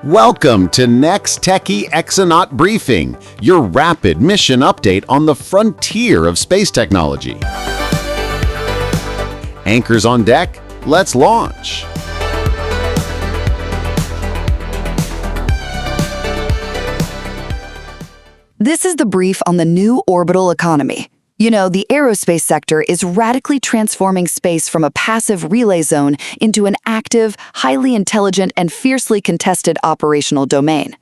Welcome to NexTechie Exonaut Briefing, your rapid mission update on the frontier of space technology. Anchors on deck, let's launch. This is the brief on the new orbital economy. You know, the aerospace sector is radically transforming space from a passive relay zone into an active, highly intelligent, and fiercely contested operational domain.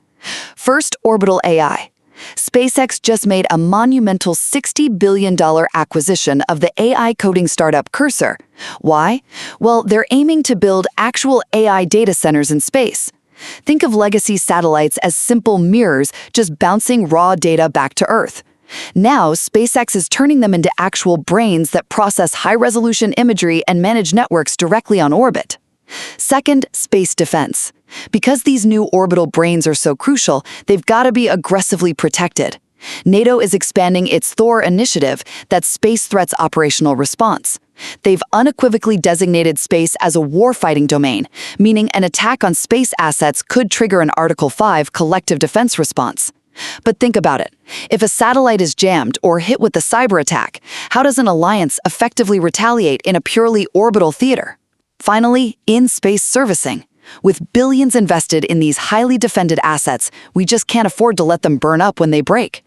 First, orbital AI. SpaceX just made a monumental $60 billion acquisition of the AI coding startup Cursor. Why? Well, they're aiming to build actual AI data centers in space. Think of legacy satellites as simple mirrors just bouncing raw data back to Earth. Now, SpaceX is turning them into actual brains that process high-resolution imagery and manage networks directly on orbit. Second, space defense. Because these new orbital brains are so crucial, they've got to be aggressively protected. NATO is expanding its THOR initiative, that's Space Threats Operational Response. They've unequivocally designated space as a warfighting domain, meaning an attack on space assets could trigger an Article 5 collective defense response. But think about it. If a satellite is jammed or hit with a cyber attack, how does an alliance effectively retaliate in a purely orbital theater? Finally, in-space servicing. With billions invested in these highly defended assets, we just can't afford to let them burn up when they break.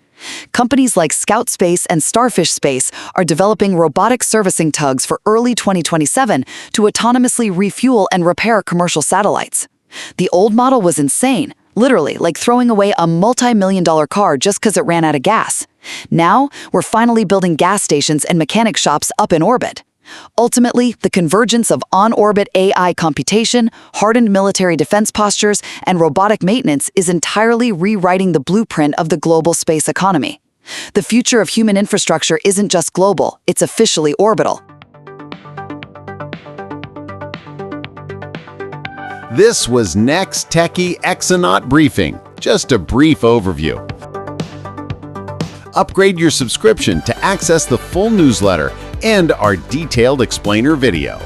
Companies like Scout Space and Starfish Space are developing robotic servicing tugs for early 2027 to autonomously refuel and repair commercial satellites. The old model was insane. Literally, like throwing away a multi-million-dollar car just because it ran out of gas. Now, we're finally building gas stations and mechanic shops up in orbit. Ultimately, the convergence of on-orbit AI computation, hardened military defense postures, and robotic maintenance is entirely rewriting the blueprint of the global space economy. The future of human infrastructure isn't just global, it's officially orbital. This was NexTechie Exonaut Briefing, just a brief overview. Upgrade your subscription to access the full newsletter and our detailed explainer video.